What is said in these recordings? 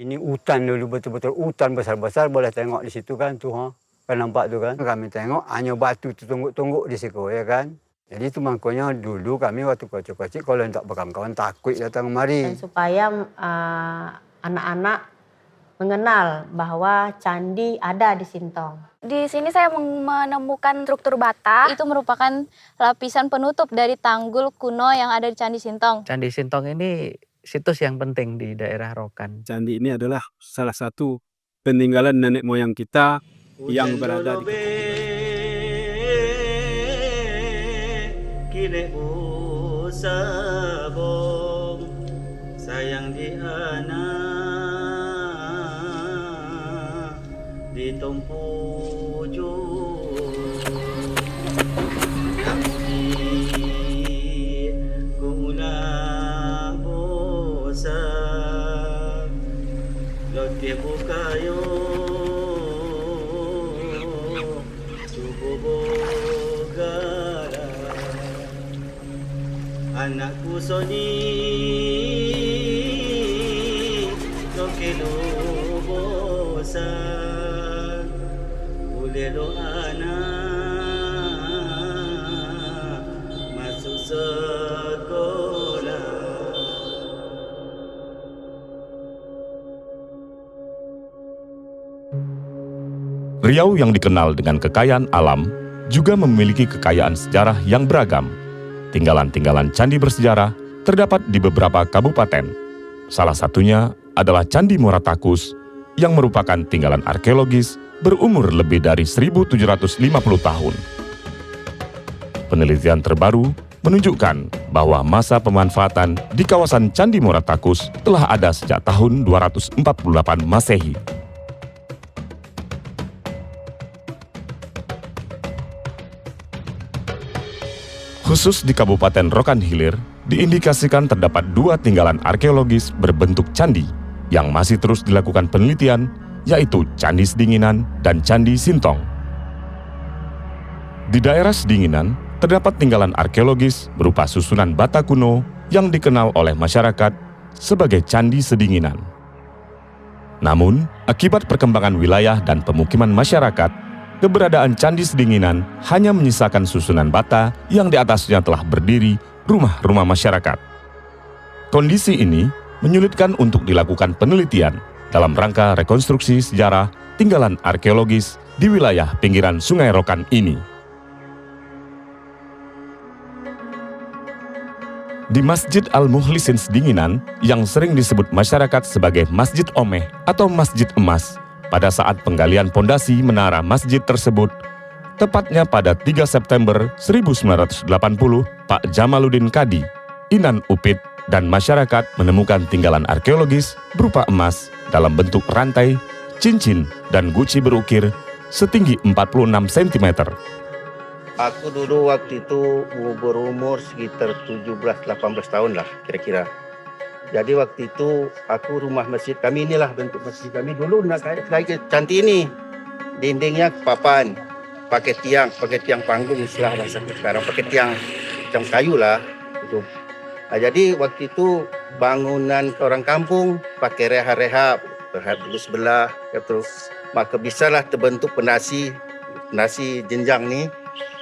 Ini hutan dulu, betul-betul hutan besar-besar, boleh tengok di situ kan tuh, ha. Kan nampak tuh kan. Kami tengok hanya batu tungguk-tungguk di situ ya kan. Jadi itu makanya dulu kami waktu kecil-kecil kalau tak berkawan-kawan takut datang kemari. Dan supaya anak-anak mengenal bahwa candi ada di Sintong. Di sini saya menemukan struktur bata. Itu merupakan lapisan penutup dari tanggul kuno yang ada di Candi Sintong. Candi Sintong ini situs yang penting di daerah Rokan. Candi ini adalah salah satu peninggalan nenek moyang kita yang berada di sabong sayang di anak di Tompuju guna bosa lote bukayo anakku soni lokelo bosa ulelo anak masuk sekolah. Riau yang dikenal dengan kekayaan alam juga memiliki kekayaan sejarah yang beragam. Tinggalan-tinggalan candi bersejarah terdapat di beberapa kabupaten. Salah satunya adalah Candi Muara Takus yang merupakan tinggalan arkeologis berumur lebih dari 1750 tahun. Penelitian terbaru menunjukkan bahwa masa pemanfaatan di kawasan Candi Muara Takus telah ada sejak tahun 248 Masehi. Khusus di Kabupaten Rokan Hilir, diindikasikan terdapat 2 tinggalan arkeologis berbentuk candi yang masih terus dilakukan penelitian, yaitu Candi Sedinginan dan Candi Sintong. Di daerah Sedinginan, terdapat tinggalan arkeologis berupa susunan bata kuno yang dikenal oleh masyarakat sebagai Candi Sedinginan. Namun, akibat perkembangan wilayah dan pemukiman masyarakat, keberadaan Candi Sedinginan hanya menyisakan susunan bata yang di atasnya telah berdiri rumah-rumah masyarakat. Kondisi ini menyulitkan untuk dilakukan penelitian dalam rangka rekonstruksi sejarah tinggalan arkeologis di wilayah pinggiran Sungai Rokan ini. Di Masjid Al-Mukhlisin Sedinginan yang sering disebut masyarakat sebagai Masjid Omeh atau Masjid Emas, pada saat penggalian pondasi menara masjid tersebut, tepatnya pada 3 September 1980, Pak Jamaluddin Kadi, Inan Upit, dan masyarakat menemukan tinggalan arkeologis berupa emas dalam bentuk rantai, cincin, dan guci berukir setinggi 46 cm. Aku dulu waktu itu berumur sekitar 17-18 tahun lah kira-kira. Jadi waktu itu aku rumah masjid kami inilah bentuk masjid kami dulu nak kayak cantik ini. Dindingnya papan, pakai tiang panggung istilah bahasa sekarang, pakai tiang macam kayu lah itu. Nah, jadi waktu itu bangunan orang kampung pakai reha-reha dulu sebelah ya terus maka bisalah terbentuk penasi jenjang ni.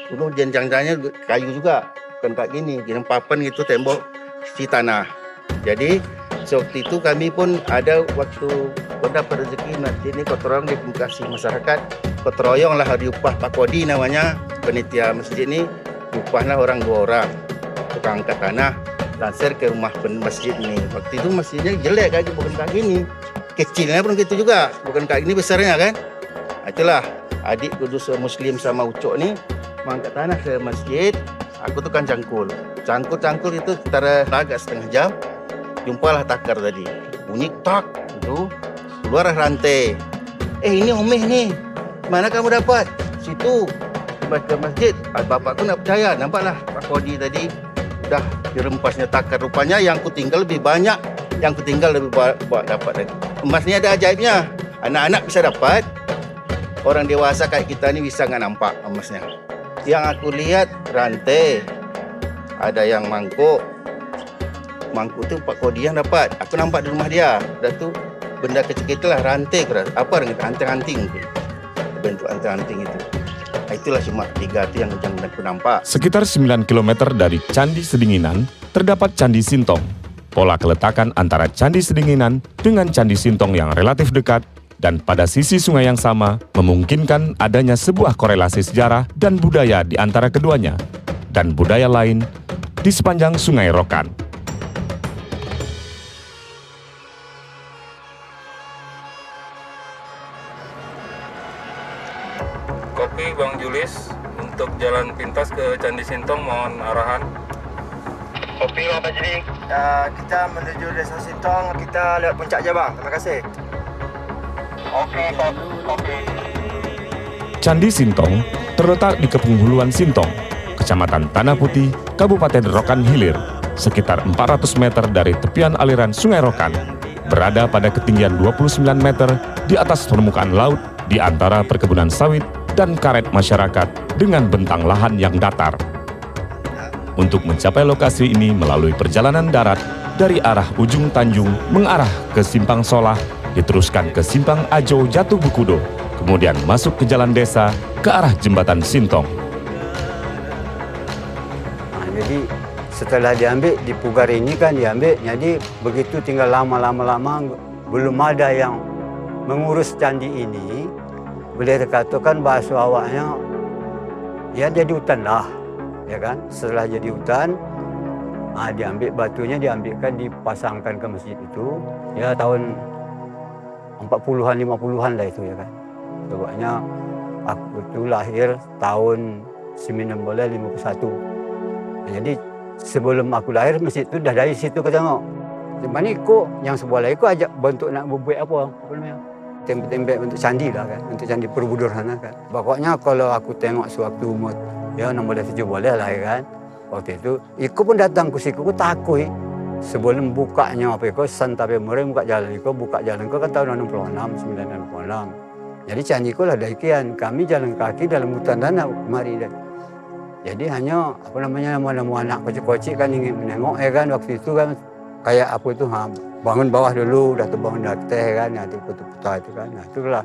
Dulu jenjang-jenjangnya kayu juga, bukan kayak gini, jenjang papan gitu tembok si tanah. Jadi waktu itu kami pun ada waktu dapat rezeki masjid ini kotorong dikasih masyarakat kotroyong lah diupah Pak Kodi namanya panitia masjid ini upahlah orang 2 orang tukang angkat tanah lansir ke rumah masjid ini. Waktu itu masjidnya jelek kayak bukan kayak gini, kecilnya pun gitu juga bukan kayak gini besarnya kan. Nah, itulah adik kudus muslim sama ucok nih mengangkat tanah ke masjid. Aku tuh kan cangkul itu sekitar agak setengah jam. Jumpalah takar tadi, bunyi tak, itu keluar rantai. Ini omeh nih, mana kamu dapat? Situ, ke masjid. Bapakku nak percaya, nampaklah Pak Kodi tadi udah dirempasnya takar. Rupanya yang ku tinggal lebih banyak, yang ku tinggal lebih dapat lagi. Emas ni ada ajaibnya, anak-anak bisa dapat, orang dewasa kayak kita ni bisa nggak nampak emasnya. Yang aku lihat rantai, ada yang mangkuk itu Pak Kodi yang dapat. Aku nampak di rumah dia. Dah tu benda kecil-kecil lah, rantai, apa anting-anting mungkin. Bentuk anting-anting itu. Nah, itulah cuma 3 itu yang aku nampak. Sekitar 9 km dari Candi Sedinginan, terdapat Candi Sintong. Pola keletakan antara Candi Sedinginan dengan Candi Sintong yang relatif dekat dan pada sisi sungai yang sama memungkinkan adanya sebuah korelasi sejarah dan budaya di antara keduanya dan budaya lain di sepanjang Sungai Rokan. Kopi Bang Julis, untuk jalan pintas ke Candi Sintong mohon arahan. Kopi Bang Fajri, kita menuju Desa Sintong, kita lewat puncak je bang, terima kasih. Okey. Candi Sintong terletak di Kepenghuluan Sintong, Kecamatan Tanah Putih, Kabupaten Rokan Hilir, sekitar 400 meter dari tepian aliran Sungai Rokan, berada pada ketinggian 29 meter di atas permukaan laut di antara perkebunan sawit dan karet masyarakat dengan bentang lahan yang datar. Untuk mencapai lokasi ini melalui perjalanan darat dari arah ujung Tanjung mengarah ke Simpang Solah, diteruskan ke Simpang Ajo Jatuh Bukudo, kemudian masuk ke jalan desa ke arah Jembatan Sintong. Jadi setelah diambil di Pugar ini kan diambil, jadi begitu tinggal lama-lama belum ada yang mengurus candi ini. Boleh dikatakan bahasa awaknya ya jadi hutan lah, ya kan. Setelah jadi hutan, diambil batunya, diambilkan, dipasangkan ke masjid itu. Ya tahun 40-an, 50-an lah itu, ya kan. Sebabnya aku itu lahir tahun 1951. Jadi sebelum aku lahir masjid itu dah dari situ ke tengok. Mana ikut yang sebelah lain ikut ajak bentuk nak buat apa namanya? Tembak-tembak bentuk candi lah kan, untuk candi Borobudur sana kan. Pokoknya kalau aku tengok sewaktu umur ya 16-17 lah ya kan. Waktu itu ikut pun datang ke situ, aku takut. Sebelum bukanya apa itu Santa Pemure buka jalan itu, buka jalan itu kan tahun 66, 1966. Jadi candi itu lah dari kian. Kami jalan kaki dalam hutan tanah kemari dan. Jadi hanya apa namanya nama-nama anak kecil-kecil kan ingin menengok ya kan, waktu itu kan kayak apa itu bangun bawah dulu, dah terbangun dah teh kan, ada putar-putar itu kan. Nah itulah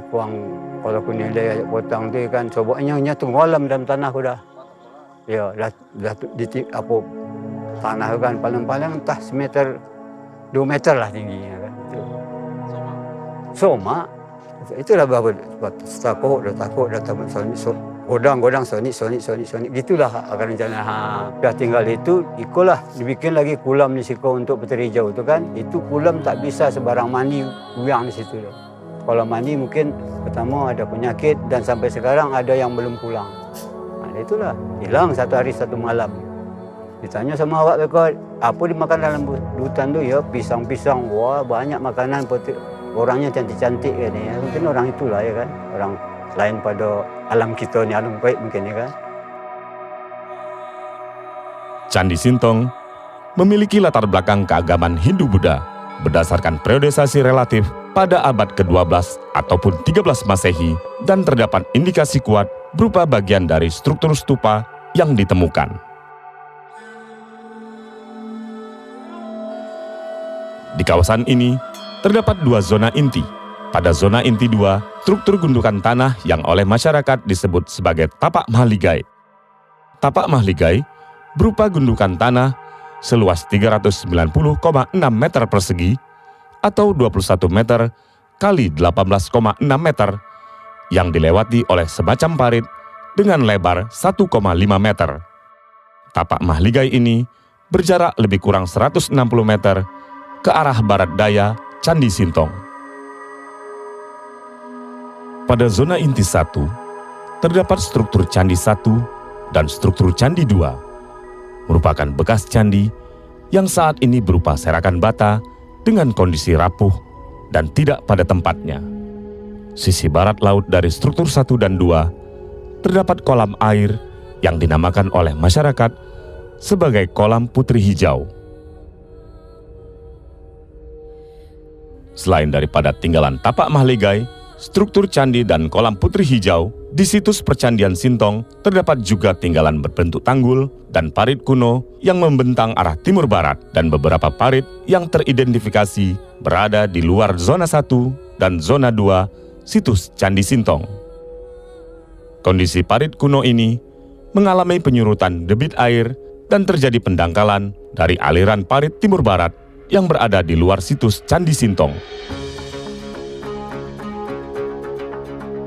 puang kalau aku nilai ajak potong tu kan, cobanya tenggelam dalam tanah aku dah. Ya dah di apa tanah tu kan paling-paling entah semeter 2 meter lah tingginya kan. Itu. Soma itulah berapa takut dah godang sonik gitulah akan jalan. Dah tinggal itu ikutlah dibikin lagi kulam di situ untuk peteri hijau itu kan. Itu kulam tak bisa sebarang mandi buang di situ. Kalau mandi mungkin pertama ada penyakit dan sampai sekarang ada yang belum pulang. Nah, itulah hilang 1 hari 1 malam. Ditanya sama awak mereka apa dimakan dalam hutan tu ya, pisang-pisang. Wah banyak makanan, orangnya cantik-cantik kan ya. Mungkin orang itulah ya kan, orang lain pada alam kita ni, alam baik mungkin ya kan. Candi Sintong memiliki latar belakang keagamaan Hindu-Buddha berdasarkan periodisasi relatif pada abad ke-12 ataupun 13 Masehi dan terdapat indikasi kuat berupa bagian dari struktur stupa yang ditemukan. Di kawasan ini terdapat 2 zona inti. Pada zona inti 2, struktur gundukan tanah yang oleh masyarakat disebut sebagai tapak mahligai. Tapak mahligai berupa gundukan tanah seluas 390,6 meter persegi atau 21 meter kali 18,6 meter yang dilewati oleh semacam parit dengan lebar 1,5 meter. Tapak mahligai ini berjarak lebih kurang 160 meter ke arah barat daya Candi Sintong. Pada zona inti 1, terdapat struktur Candi 1 dan struktur Candi 2, merupakan bekas candi yang saat ini berupa serakan bata dengan kondisi rapuh dan tidak pada tempatnya. Sisi barat laut dari struktur 1 dan 2, terdapat kolam air yang dinamakan oleh masyarakat sebagai Kolam Putri Hijau. Selain daripada tinggalan tapak mahligai, struktur candi dan kolam putri hijau, di situs percandian Sintong terdapat juga tinggalan berbentuk tanggul dan parit kuno yang membentang arah timur barat dan beberapa parit yang teridentifikasi berada di luar zona 1 dan zona 2 situs Candi Sintong. Kondisi parit kuno ini mengalami penyurutan debit air dan terjadi pendangkalan dari aliran parit timur barat yang berada di luar situs Candi Sintong.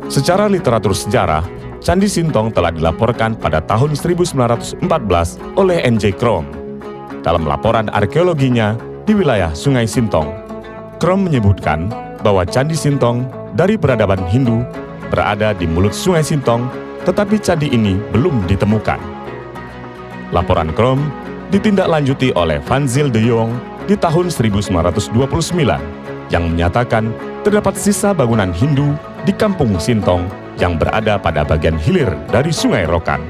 Secara literatur sejarah, Candi Sintong telah dilaporkan pada tahun 1914 oleh N.J. Krom. Dalam laporan arkeologinya di wilayah Sungai Sintong, Krom menyebutkan bahwa Candi Sintong dari peradaban Hindu berada di mulut Sungai Sintong, tetapi candi ini belum ditemukan. Laporan Krom ditindaklanjuti oleh Van Zyl de Jong di tahun 1929 yang menyatakan terdapat sisa bangunan Hindu di Kampung Sintong yang berada pada bagian hilir dari Sungai Rokan.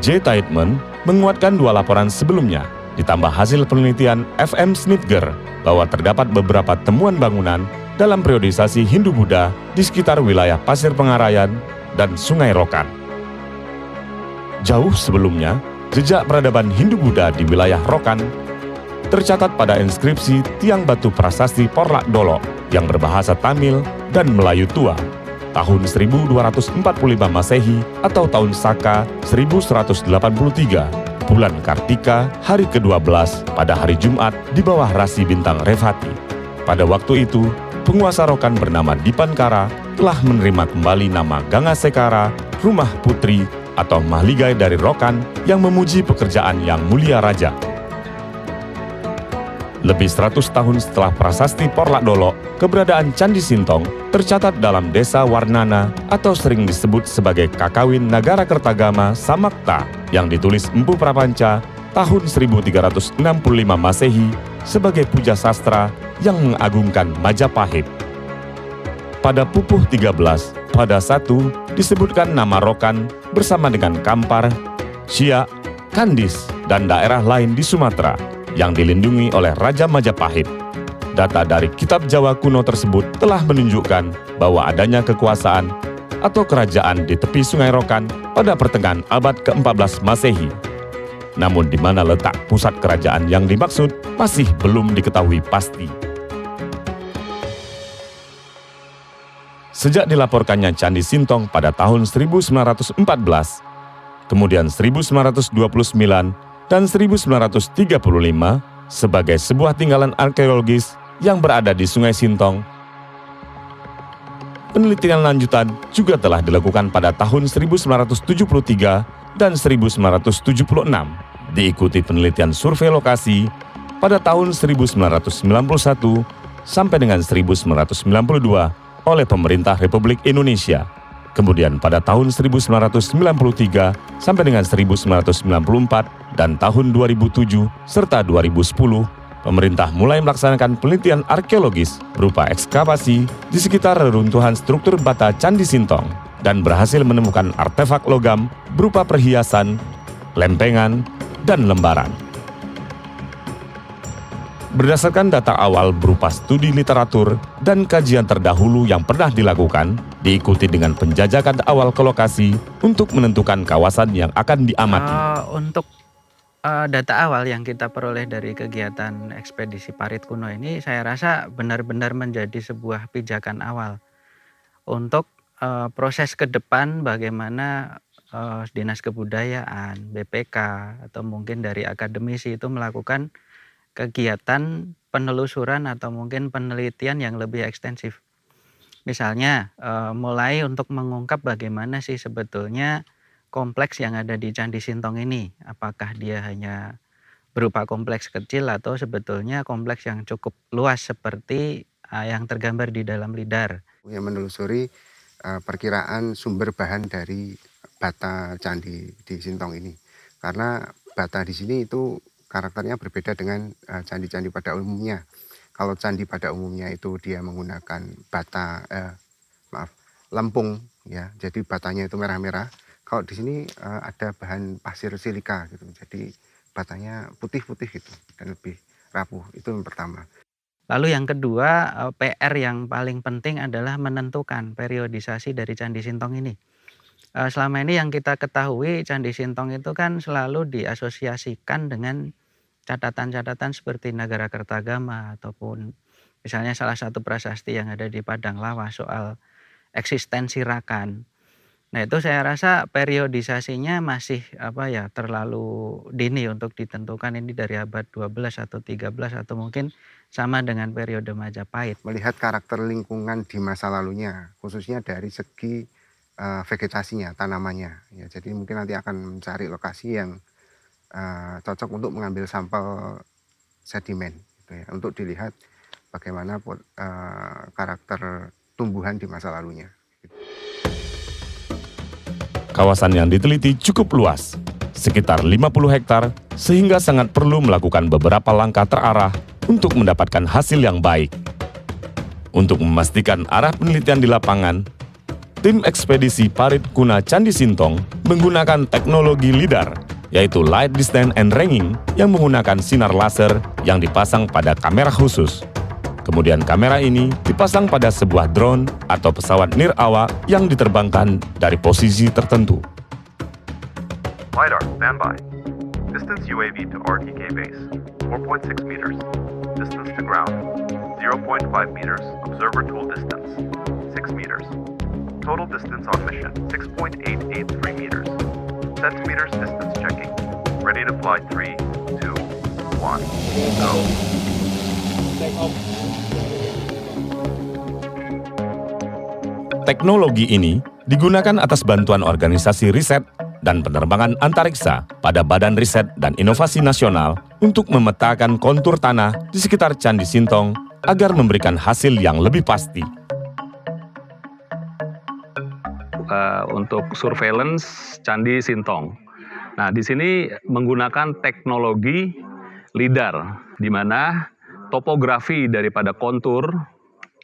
J. Tiedemann menguatkan dua laporan sebelumnya, ditambah hasil penelitian F.M. Snitger bahwa terdapat beberapa temuan bangunan dalam periodisasi Hindu-Buddha di sekitar wilayah Pasir Pengarayan dan Sungai Rokan. Jauh sebelumnya, jejak peradaban Hindu-Buddha di wilayah Rokan tercatat pada inskripsi tiang batu prasasti Porlak Dolok yang berbahasa Tamil dan Melayu tua, tahun 1245 Masehi atau tahun Saka 1183, bulan Kartika, hari ke-12 pada hari Jumat di bawah rasi bintang Revati. Pada waktu itu, penguasa Rokan bernama Dipankara telah menerima kembali nama Gangasekara, rumah putri atau mahligai dari Rokan yang memuji pekerjaan yang mulia raja. Lebih 100 tahun setelah prasasti Porlak Dolok, keberadaan Candi Sintong tercatat dalam desa Warnana atau sering disebut sebagai Kakawin Nagara Kertagama Samakta yang ditulis Empu Prapanca tahun 1365 Masehi sebagai puja sastra yang mengagungkan Majapahit. Pada Pupuh 13, pada 1 disebutkan nama Rokan bersama dengan Kampar, Siak, Kandis, dan daerah lain di Sumatera yang dilindungi oleh Raja Majapahit. Data dari Kitab Jawa kuno tersebut telah menunjukkan bahwa adanya kekuasaan atau kerajaan di tepi Sungai Rokan pada pertengahan abad ke-14 Masehi. Namun di mana letak pusat kerajaan yang dimaksud masih belum diketahui pasti. Sejak dilaporkannya Candi Sintong pada tahun 1914, kemudian 1929 dan 1935 sebagai sebuah tinggalan arkeologis yang berada di Sungai Sintong. Penelitian lanjutan juga telah dilakukan pada tahun 1973 dan 1976, diikuti penelitian survei lokasi pada tahun 1991 sampai dengan 1992 oleh pemerintah Republik Indonesia. Kemudian pada tahun 1993 sampai dengan 1994 dan tahun 2007 serta 2010, pemerintah mulai melaksanakan penelitian arkeologis berupa ekskavasi di sekitar reruntuhan struktur bata Candi Sintong dan berhasil menemukan artefak logam berupa perhiasan, lempengan, dan lembaran. Berdasarkan data awal berupa studi literatur dan kajian terdahulu yang pernah dilakukan, diikuti dengan penjajakan awal ke lokasi untuk menentukan kawasan yang akan diamati. Untuk data awal yang kita peroleh dari kegiatan ekspedisi Parit Kuno ini, saya rasa benar-benar menjadi sebuah pijakan awal untuk proses ke depan bagaimana Dinas Kebudayaan, BPK, atau mungkin dari akademisi itu melakukan kegiatan penelusuran atau mungkin penelitian yang lebih ekstensif. Misalnya mulai untuk mengungkap bagaimana sih sebetulnya kompleks yang ada di Candi Sintong ini. Apakah dia hanya berupa kompleks kecil atau sebetulnya kompleks yang cukup luas seperti yang tergambar di dalam LIDAR. Yang menelusuri perkiraan sumber bahan dari bata candi di Sintong ini. Karena bata di sini itu karakternya berbeda dengan candi-candi pada umumnya. Kalau candi pada umumnya itu dia menggunakan bata, lempung, ya, jadi batanya itu merah-merah. Kalau di sini ada bahan pasir silika, gitu, jadi batanya putih-putih gitu dan lebih rapuh. Itu yang pertama. Lalu yang kedua, PR yang paling penting adalah menentukan periodisasi dari Candi Sintong ini. Selama ini yang kita ketahui Candi Sintong itu kan selalu diasosiasikan dengan catatan-catatan seperti Nagara Kertagama ataupun misalnya salah satu prasasti yang ada di Padang Lawas soal eksistensi Rakan. Nah itu saya rasa periodisasinya masih terlalu dini untuk ditentukan ini dari abad 12 atau 13 atau mungkin sama dengan periode Majapahit. Melihat karakter lingkungan di masa lalunya, khususnya dari segi vegetasinya, tanamannya. Ya, jadi mungkin nanti akan mencari lokasi yang cocok untuk mengambil sampel sedimen, gitu ya, untuk dilihat bagaimana karakter tumbuhan di masa lalunya. Kawasan yang diteliti cukup luas, sekitar 50 hektar, sehingga sangat perlu melakukan beberapa langkah terarah untuk mendapatkan hasil yang baik. Untuk memastikan arah penelitian di lapangan, tim ekspedisi Parit Kuna Candi Sintong menggunakan teknologi LIDAR, yaitu Light Distance and Ranging, yang menggunakan sinar laser yang dipasang pada kamera khusus. Kemudian kamera ini dipasang pada sebuah drone atau pesawat nirawak yang diterbangkan dari posisi tertentu. LiDAR, standby. Distance UAV to RTK base, 4.6 meters. Distance to ground, 0.5 meters. Observer tool distance, 6 meters. Total distance on mission, 6.883 meters. Centimeters distance checking. Ready to fly 3, 2, 1, go. Teknologi ini digunakan atas bantuan organisasi riset dan penerbangan antariksa pada Badan Riset dan Inovasi Nasional untuk memetakan kontur tanah di sekitar Candi Sintong agar memberikan hasil yang lebih pasti. Untuk surveillance Candi Sintong. Nah, di sini menggunakan teknologi LIDAR, di mana topografi daripada kontur,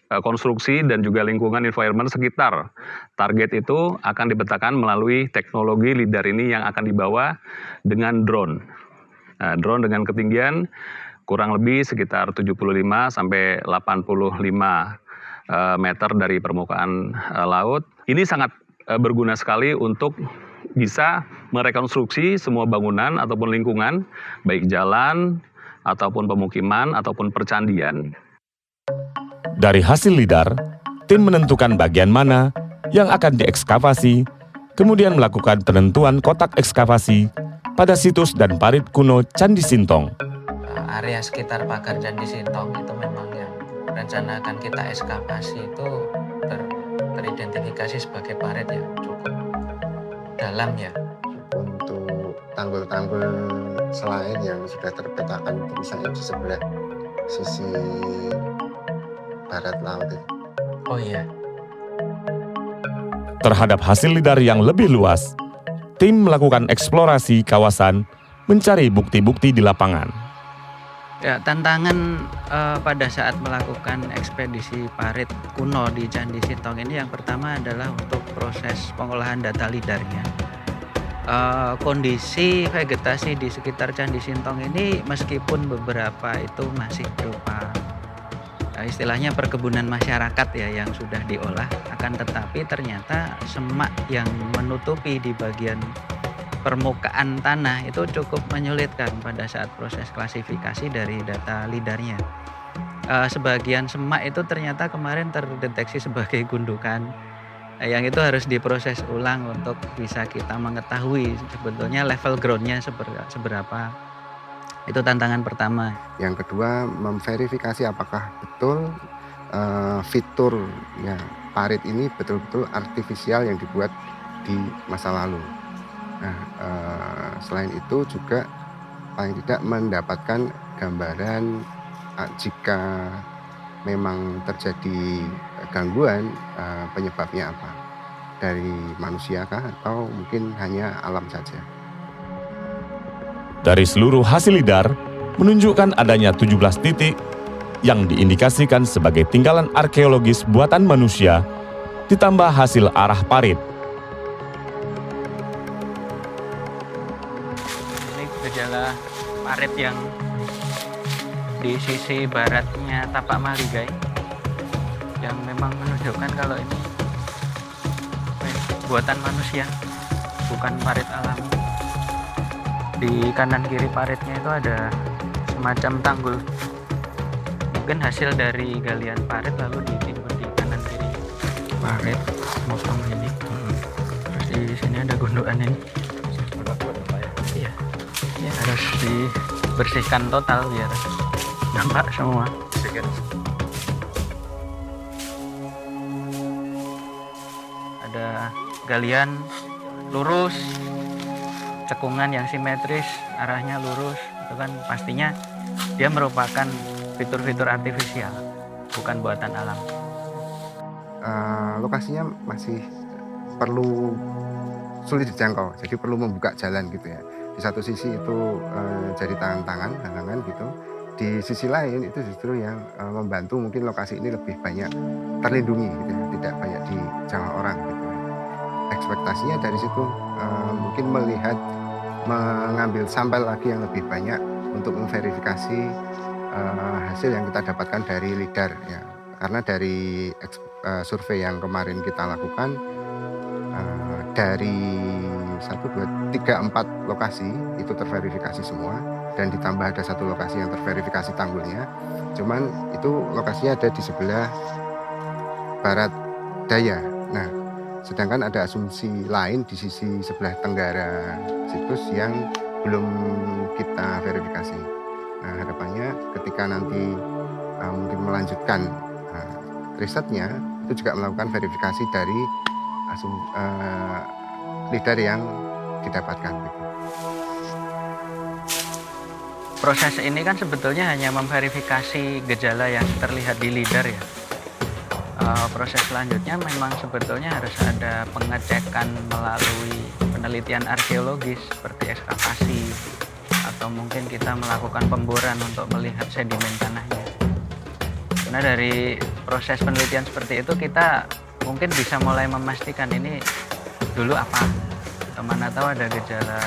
konstruksi dan juga lingkungan environment sekitar target itu akan dipetakan melalui teknologi LIDAR ini yang akan dibawa dengan drone. Nah, drone dengan ketinggian kurang lebih sekitar 75 sampai 85 meter dari permukaan laut. Ini sangat berguna sekali untuk bisa merekonstruksi semua bangunan ataupun lingkungan, baik jalan ataupun pemukiman ataupun percandian. Dari hasil LIDAR, tim menentukan bagian mana yang akan diekskavasi, kemudian melakukan penentuan kotak ekskavasi pada situs dan parit kuno Candi Sintong. Area sekitar pagar Candi Sintong itu memang yang rencana akan kita ekskavasi itu teridentifikasi sebagai parit yang cukup dalam ya. Untuk tanggul-tanggul selain yang sudah terpetakan misalnya di sebelah sisi barat laut itu. Oh iya. Terhadap hasil LIDAR yang lebih luas, tim melakukan eksplorasi kawasan mencari bukti-bukti di lapangan. Ya, tantangan pada saat melakukan ekspedisi parit kuno di Candi Sintong ini yang pertama adalah untuk proses pengolahan data LIDAR-nya. Kondisi vegetasi di sekitar Candi Sintong ini meskipun beberapa itu masih berupa istilahnya perkebunan masyarakat ya yang sudah diolah, akan tetapi ternyata semak yang menutupi di bagian permukaan tanah itu cukup menyulitkan pada saat proses klasifikasi dari data LIDAR-nya. Sebagian semak itu ternyata kemarin terdeteksi sebagai gundukan, yang itu harus diproses ulang untuk bisa kita mengetahui sebetulnya level ground-nya seberapa. Itu tantangan pertama. Yang kedua, memverifikasi apakah betul fiturnya parit ini betul-betul artifisial yang dibuat di masa lalu. Nah, selain itu juga paling tidak mendapatkan gambaran jika memang terjadi gangguan, penyebabnya apa, dari manusia kah atau mungkin hanya alam saja. Dari seluruh hasil LIDAR menunjukkan adanya 17 titik yang diindikasikan sebagai tinggalan arkeologis buatan manusia ditambah hasil arah parit. Ini gejala parit yang di sisi baratnya tapak Maligai yang memang menunjukkan kalau ini buatan manusia, bukan parit alami. Di kanan kiri paritnya itu ada semacam tanggul, mungkin hasil dari galian parit lalu ditimbun di kanan kiri parit motong ini. Terus di sini ada gundukan ini. Iya, ya harus dibersihkan total biar nampak semua. Ada galian lurus, cekungan yang simetris, arahnya lurus, itu kan pastinya dia merupakan fitur-fitur artifisial, bukan buatan alam. Lokasinya masih perlu sulit dijangkau, jadi perlu membuka jalan gitu ya. Di satu sisi itu jadi tangan-tangan, halangan gitu. Di sisi lain itu justru yang membantu mungkin lokasi ini lebih banyak terlindungi gitu ya, tidak banyak dijangkau orang gitu. Ekspektasinya dari situ mungkin melihat mengambil sampel lagi yang lebih banyak untuk memverifikasi hasil yang kita dapatkan dari LIDAR ya. Karena dari survei yang kemarin kita lakukan dari 1, 2, 3, 4 lokasi itu terverifikasi semua, dan ditambah ada satu lokasi yang terverifikasi tanggulnya. Cuman itu lokasinya ada di sebelah barat daya. Nah, sedangkan ada asumsi lain di sisi sebelah tenggara situs yang belum kita verifikasi. Nah, harapannya ketika nanti mungkin melanjutkan risetnya, itu juga melakukan verifikasi dari LIDAR yang didapatkan. Proses ini kan sebetulnya hanya memverifikasi gejala yang terlihat di LIDAR ya. Proses selanjutnya memang sebetulnya harus ada pengecekan melalui penelitian arkeologis seperti ekskavasi, atau mungkin kita melakukan pemboran untuk melihat sedimen tanahnya. Karena dari proses penelitian seperti itu kita mungkin bisa mulai memastikan ini dulu apa, atau mana tahu ada gejala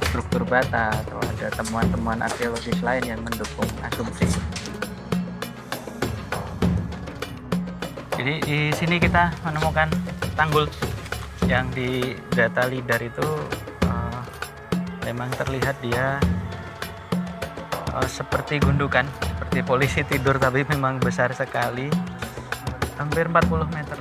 struktur bata atau ada temuan-temuan arkeologis lain yang mendukung asumsi. Jadi di sini kita menemukan tanggul yang di data LIDAR itu memang terlihat dia seperti gundukan, seperti polisi tidur, tapi memang besar sekali, hampir 40 meter.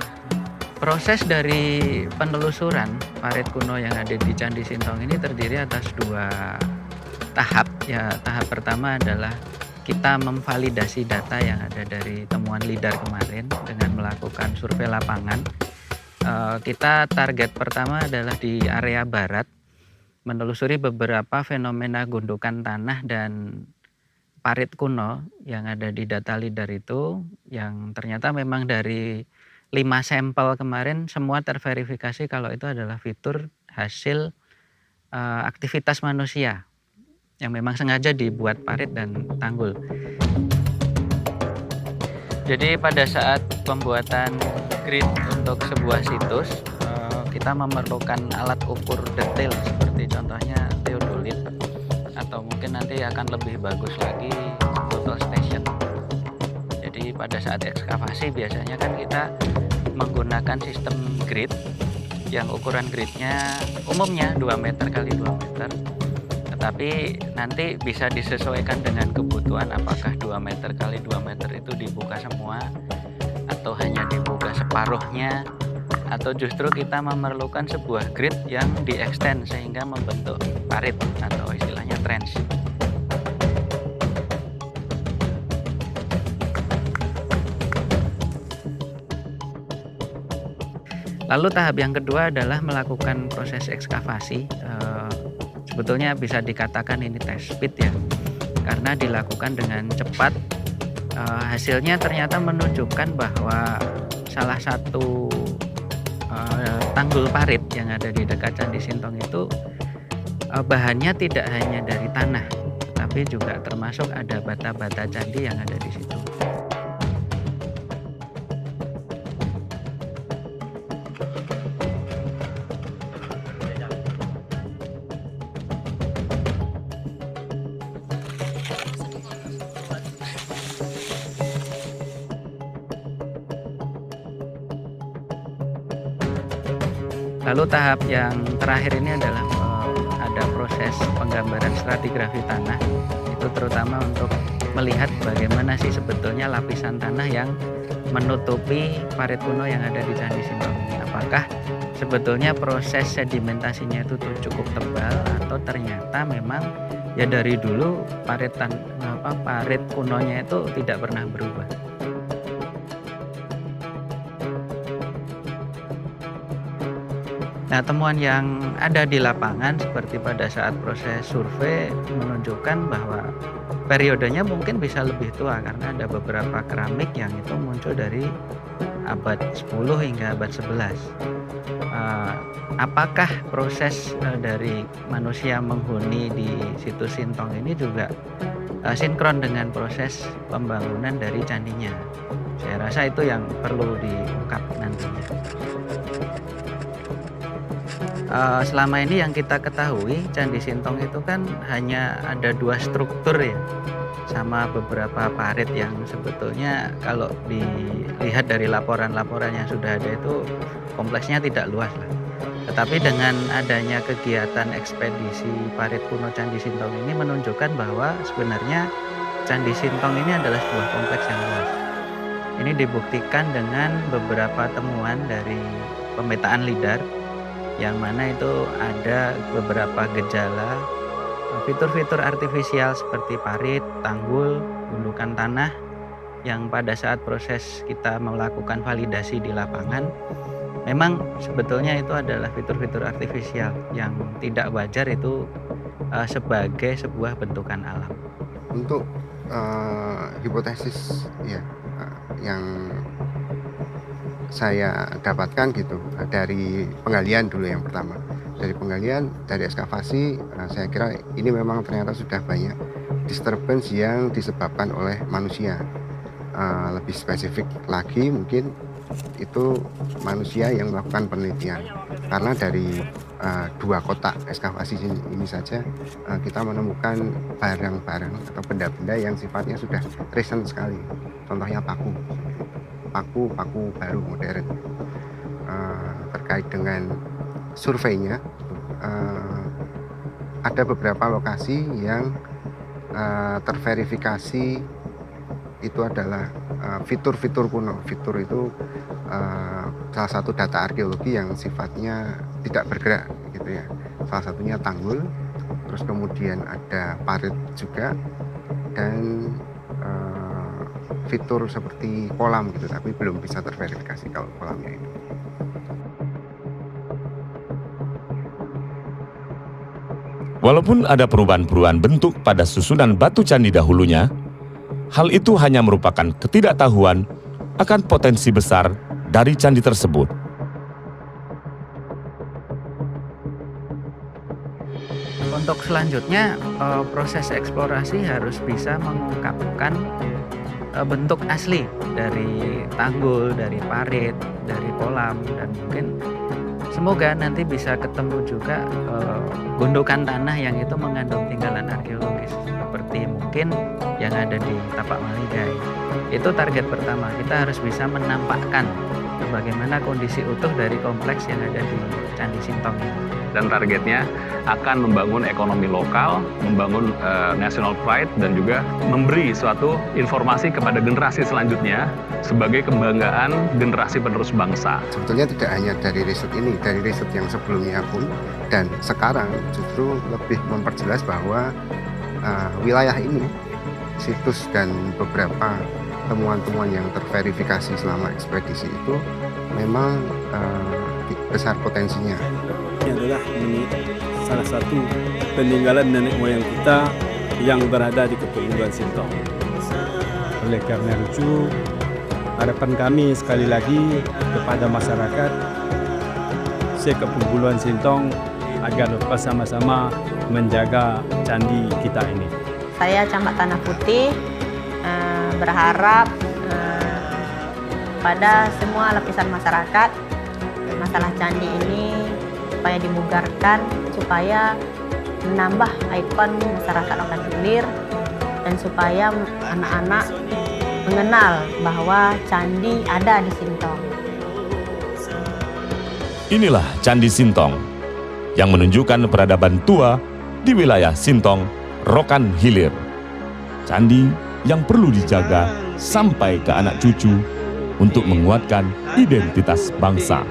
Proses dari penelusuran parit kuno yang ada di Candi Sintong ini terdiri atas 2 tahap. Ya, tahap pertama adalah kita memvalidasi data yang ada dari temuan LIDAR kemarin dengan melakukan survei lapangan. Kita target pertama adalah di area barat, menelusuri beberapa fenomena gundukan tanah dan parit kuno yang ada di data LIDAR itu, yang ternyata memang dari 5 sampel kemarin semua terverifikasi kalau itu adalah fitur hasil aktivitas manusia yang memang sengaja dibuat parit dan tanggul. Jadi pada saat pembuatan grid untuk sebuah situs, kita memerlukan alat ukur detail seperti contohnya theodolit, atau mungkin nanti akan lebih bagus lagi total station. Jadi pada saat ekskavasi biasanya kan kita menggunakan sistem grid yang ukuran gridnya umumnya 2 meter kali 2 meter. Tetapi nanti bisa disesuaikan dengan kebutuhan, apakah 2 meter kali 2 meter itu dibuka semua, atau hanya dibuka separuhnya, atau justru kita memerlukan sebuah grid yang di-extend sehingga membentuk parit atau istilahnya trench. Lalu tahap yang kedua adalah melakukan proses ekskavasi. Sebetulnya bisa dikatakan ini test speed ya, karena dilakukan dengan cepat. Hasilnya ternyata menunjukkan bahwa salah satu tanggul parit yang ada di dekat Candi Sintong itu bahannya tidak hanya dari tanah, tapi juga termasuk ada bata-bata candi yang ada di situ. Lalu tahap yang terakhir ini adalah ada proses penggambaran stratigrafi tanah. Itu terutama untuk melihat bagaimana sih sebetulnya lapisan tanah yang menutupi parit kuno yang ada di Candi Sintong ini. Apakah sebetulnya proses sedimentasinya itu cukup tebal atau ternyata memang ya dari dulu parit kunonya itu tidak pernah berubah. Nah, temuan yang ada di lapangan seperti pada saat proses survei menunjukkan bahwa periodenya mungkin bisa lebih tua karena ada beberapa keramik yang itu muncul dari abad 10 hingga abad 11. Apakah proses dari manusia menghuni di situs Sintong ini juga sinkron dengan proses pembangunan dari candinya? Saya rasa itu yang perlu diungkap nantinya. Selama ini yang kita ketahui Candi Sintong itu kan hanya ada 2 struktur ya, sama beberapa parit yang sebetulnya kalau dilihat dari laporan-laporan yang sudah ada itu kompleksnya tidak luas lah. Tetapi dengan adanya kegiatan ekspedisi parit kuno Candi Sintong ini menunjukkan bahwa sebenarnya Candi Sintong ini adalah sebuah kompleks yang luas. Ini dibuktikan dengan beberapa temuan dari pemetaan lidar yang mana itu ada beberapa gejala fitur-fitur artifisial seperti parit, tanggul, gundukan tanah yang pada saat proses kita melakukan validasi di lapangan memang sebetulnya itu adalah fitur-fitur artifisial yang tidak wajar itu sebagai sebuah bentukan alam. Untuk hipotesis ya yang saya dapatkan gitu dari penggalian dulu yang pertama. Dari penggalian, dari ekskavasi, saya kira ini memang ternyata sudah banyak disturbance yang disebabkan oleh manusia. Lebih spesifik lagi mungkin itu manusia yang melakukan penelitian. Karena dari 2 kotak ekskavasi ini saja kita menemukan barang-barang atau benda-benda yang sifatnya sudah recent sekali. Contohnya paku baru modern. Terkait dengan surveinya ada beberapa lokasi yang terverifikasi itu adalah fitur-fitur kuno. Fitur itu salah satu data arkeologi yang sifatnya tidak bergerak gitu ya. Salah satunya tanggul, terus kemudian ada parit juga, dan fitur seperti kolam gitu, tapi belum bisa terverifikasi kalau kolamnya itu. Walaupun ada perubahan-perubahan bentuk pada susunan batu candi dahulunya, hal itu hanya merupakan ketidaktahuan akan potensi besar dari candi tersebut. Untuk selanjutnya, proses eksplorasi harus bisa mengungkapkan bentuk asli dari tanggul, dari parit, dari kolam, dan mungkin semoga nanti bisa ketemu juga gundukan tanah yang itu mengandung tinggalan arkeologis seperti mungkin yang ada di Tapak Maligai. Itu target pertama, kita harus bisa menampakkan bagaimana kondisi utuh dari kompleks yang ada di Candi Sintong ini. Dan targetnya akan membangun ekonomi lokal, membangun national pride, dan juga memberi suatu informasi kepada generasi selanjutnya sebagai kebanggaan generasi penerus bangsa. Sebetulnya tidak hanya dari riset ini, dari riset yang sebelumnya pun, dan sekarang justru lebih memperjelas bahwa wilayah ini, situs dan beberapa temuan-temuan yang terverifikasi selama ekspedisi itu memang besar potensinya. Ini adalah salah satu peninggalan nenek moyang kita yang berada di Kepulauan Sintong. Oleh karena itu, harapan kami sekali lagi kepada masyarakat Kepulauan Sintong agar bersama-sama menjaga candi kita ini. Saya Camat Tanah Putih berharap pada semua lapisan masyarakat masalah candi ini supaya dibugarkan, supaya menambah ikon masyarakat Ogan Ilir, dan supaya anak-anak mengenal bahwa candi ada di Sintong. Inilah Candi Sintong yang menunjukkan peradaban tua di wilayah Sintong, Rokan Hilir. Candi yang perlu dijaga sampai ke anak cucu untuk menguatkan identitas bangsa.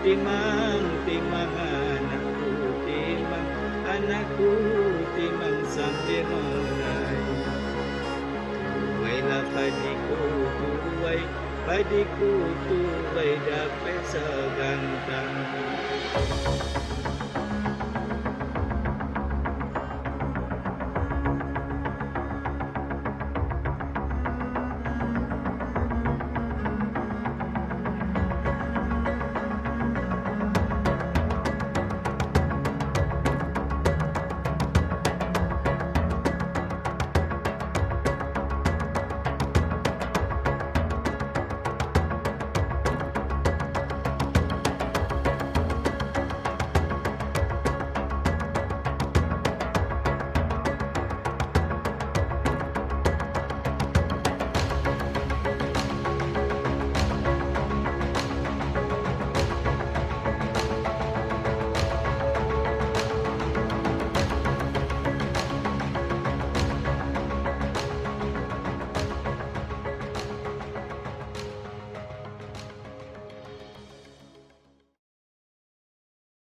Timang, timang anakku, timang anakku, timang sampai menai. Tuwailah padiku, tuwai, padiku, tuwai dapat segantang.